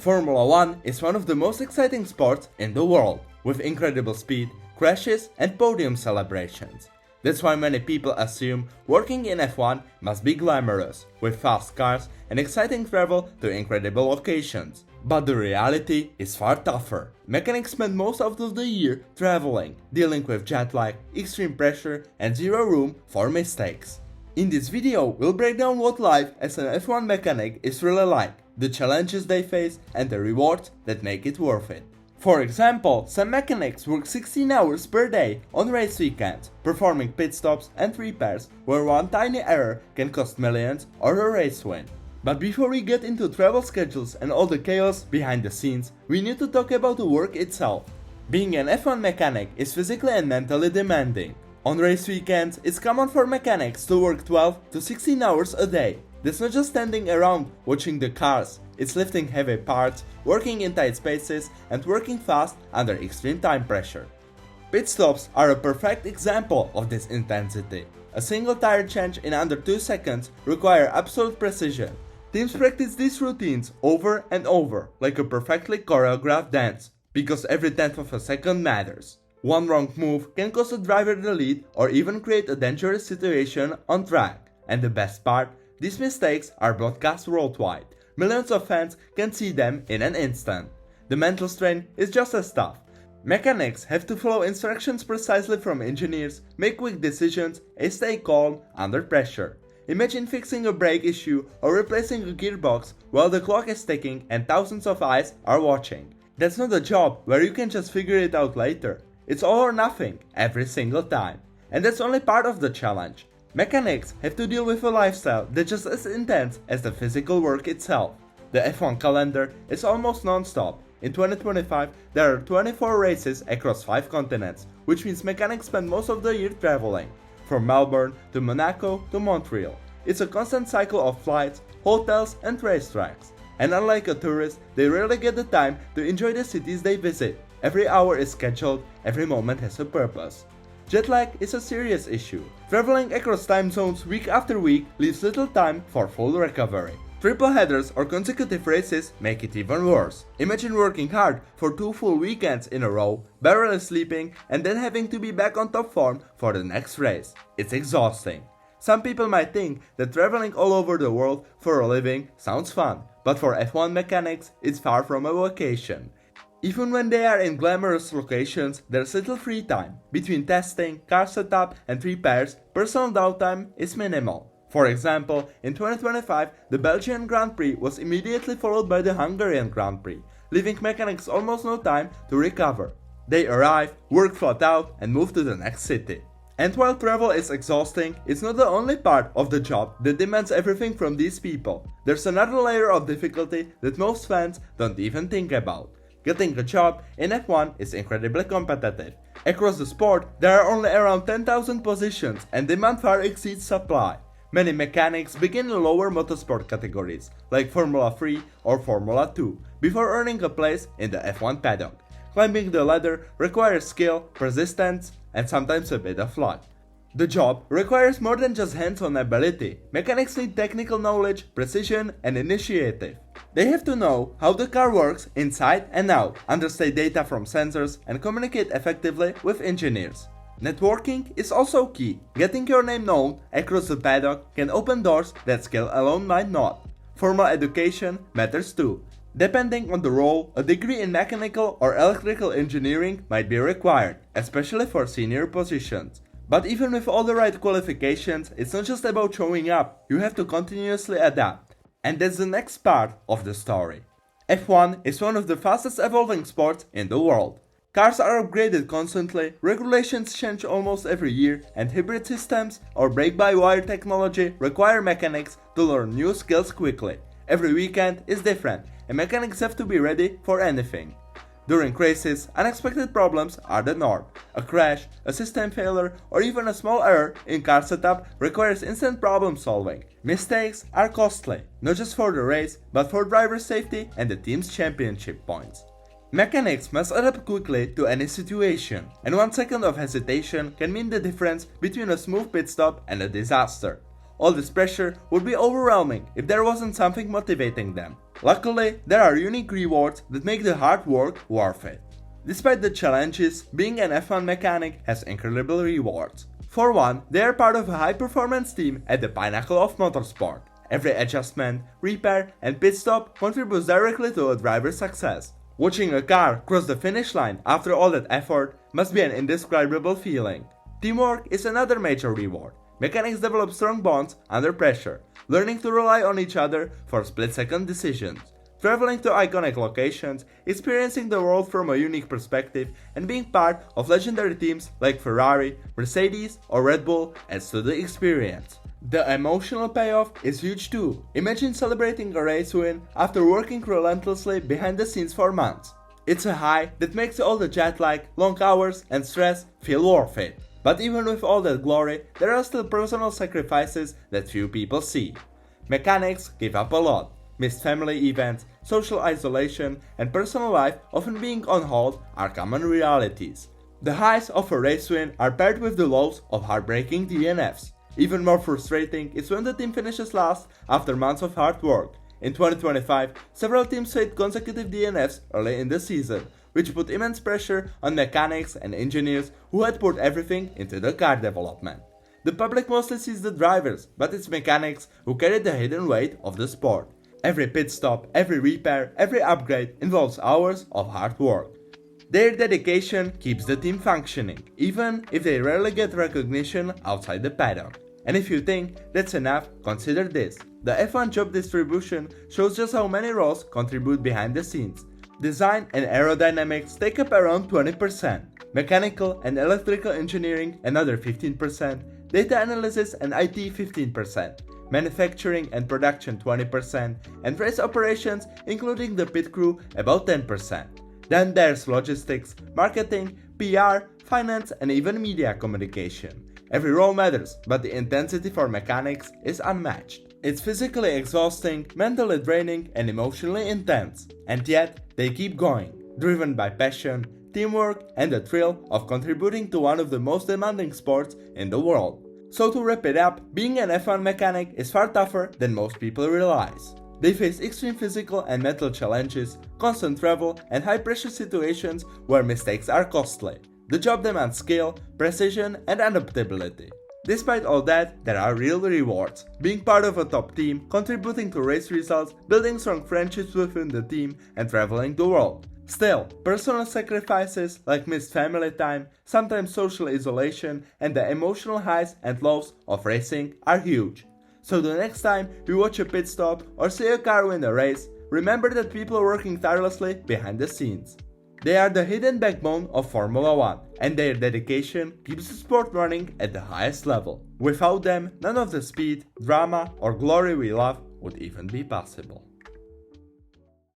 Formula 1 is one of the most exciting sports in the world, with incredible speed, crashes and podium celebrations. That's why many people assume working in F1 must be glamorous, with fast cars and exciting travel to incredible locations. But the reality is far tougher. Mechanics spend most of the year traveling, dealing with jet lag, extreme pressure and zero room for mistakes. In this video, we'll break down what life as an F1 mechanic is really like, the challenges they face and the rewards that make it worth it. For example, some mechanics work 16 hours per day on race weekends, performing pit stops and repairs where one tiny error can cost millions or a race win. But before we get into travel schedules and all the chaos behind the scenes, we need to talk about the work itself. Being an F1 mechanic is physically and mentally demanding. On race weekends, it's common for mechanics to work 12 to 16 hours a day. That's not just standing around watching the cars, it's lifting heavy parts, working in tight spaces, and working fast under extreme time pressure. Pit stops are a perfect example of this intensity. A single tire change in under 2 seconds requires absolute precision. Teams practice these routines over and over, like a perfectly choreographed dance, because every tenth of a second matters. One wrong move can cost a driver the lead or even create a dangerous situation on track. And the best part, these mistakes are broadcast worldwide. Millions of fans can see them in an instant. The mental strain is just as tough. Mechanics have to follow instructions precisely from engineers, make quick decisions, and stay calm under pressure. Imagine fixing a brake issue or replacing a gearbox while the clock is ticking and thousands of eyes are watching. That's not a job where you can just figure it out later. It's all or nothing every single time. And that's only part of the challenge. Mechanics have to deal with a lifestyle that's just as intense as the physical work itself. The F1 calendar is almost non-stop. In 2025, there are 24 races across 5 continents, which means mechanics spend most of the year traveling, from Melbourne to Monaco to Montreal. It's a constant cycle of flights, hotels and racetracks. And unlike a tourist, they rarely get the time to enjoy the cities they visit. Every hour is scheduled, every moment has a purpose. Jet lag is a serious issue. Traveling across time zones week after week leaves little time for full recovery. Triple headers or consecutive races make it even worse. Imagine working hard for 2 full weekends in a row, barely sleeping, and then having to be back on top form for the next race. It's exhausting. Some people might think that traveling all over the world for a living sounds fun, but for F1 mechanics, it's far from a vacation. Even when they are in glamorous locations, there's little free time. Between testing, car setup and repairs, personal downtime is minimal. For example, in 2025, the Belgian Grand Prix was immediately followed by the Hungarian Grand Prix, leaving mechanics almost no time to recover. They arrive, work flat out and move to the next city. And while travel is exhausting, it's not the only part of the job that demands everything from these people. There's another layer of difficulty that most fans don't even think about. Getting a job in F1 is incredibly competitive. Across the sport, there are only around 10,000 positions and demand far exceeds supply. Many mechanics begin in lower motorsport categories, like Formula 3 or Formula 2, before earning a place in the F1 paddock. Climbing the ladder requires skill, persistence, and sometimes a bit of luck. The job requires more than just hands-on ability. Mechanics need technical knowledge, precision, and initiative. They have to know how the car works inside and out, understand data from sensors, and communicate effectively with engineers. Networking is also key. Getting your name known across the paddock can open doors that skill alone might not. Formal education matters too. Depending on the role, a degree in mechanical or electrical engineering might be required, especially for senior positions. But even with all the right qualifications, it's not just about showing up, you have to continuously adapt. And that's the next part of the story. F1 is one of the fastest evolving sports in the world. Cars are upgraded constantly, regulations change almost every year, and hybrid systems or brake-by-wire technology require mechanics to learn new skills quickly. Every weekend is different, and mechanics have to be ready for anything. During races, unexpected problems are the norm. A crash, a system failure, or even a small error in car setup requires instant problem solving. Mistakes are costly, not just for the race, but for driver safety and the team's championship points. Mechanics must adapt quickly to any situation, and 1 second of hesitation can mean the difference between a smooth pit stop and a disaster. All this pressure would be overwhelming if there wasn't something motivating them. Luckily, there are unique rewards that make the hard work worth it. Despite the challenges, being an F1 mechanic has incredible rewards. For one, they are part of a high-performance team at the pinnacle of motorsport. Every adjustment, repair, and pit stop contributes directly to a driver's success. Watching a car cross the finish line after all that effort must be an indescribable feeling. Teamwork is another major reward. Mechanics develop strong bonds under pressure, learning to rely on each other for split-second decisions. Traveling to iconic locations, experiencing the world from a unique perspective, and being part of legendary teams like Ferrari, Mercedes, or Red Bull adds to the experience. The emotional payoff is huge too. Imagine celebrating a race win after working relentlessly behind the scenes for months. It's a high that makes all the jet lag, long hours, and stress feel worth it. But even with all that glory, there are still personal sacrifices that few people see. Mechanics give up a lot. Missed family events, social isolation, and personal life often being on hold are common realities. The highs of a race win are paired with the lows of heartbreaking DNFs. Even more frustrating is when the team finishes last after months of hard work. In 2025, several teams faced consecutive DNFs early in the season, which put immense pressure on mechanics and engineers who had poured everything into the car development. The public mostly sees the drivers, but it's mechanics who carry the hidden weight of the sport. Every pit stop, every repair, every upgrade involves hours of hard work. Their dedication keeps the team functioning, even if they rarely get recognition outside the paddock. And if you think that's enough, consider this. The F1 job distribution shows just how many roles contribute behind the scenes. Design and aerodynamics take up around 20%, mechanical and electrical engineering another 15%, data analysis and IT 15%. Manufacturing and production 20%, and race operations including the pit crew about 10%. Then there's logistics, marketing, PR, finance and even media communication. Every role matters, but the intensity for mechanics is unmatched. It's physically exhausting, mentally draining and emotionally intense. And yet, they keep going, driven by passion, teamwork and the thrill of contributing to one of the most demanding sports in the world. So to wrap it up, being an F1 mechanic is far tougher than most people realize. They face extreme physical and mental challenges, constant travel, and high-pressure situations where mistakes are costly. The job demands skill, precision, and adaptability. Despite all that, there are real rewards. Being part of a top team, contributing to race results, building strong friendships within the team, and traveling the world. Still, personal sacrifices like missed family time, sometimes social isolation, and the emotional highs and lows of racing are huge. So the next time you watch a pit stop or see a car win a race, remember that people are working tirelessly behind the scenes. They are the hidden backbone of Formula 1, and their dedication keeps the sport running at the highest level. Without them, none of the speed, drama, or glory we love would even be possible.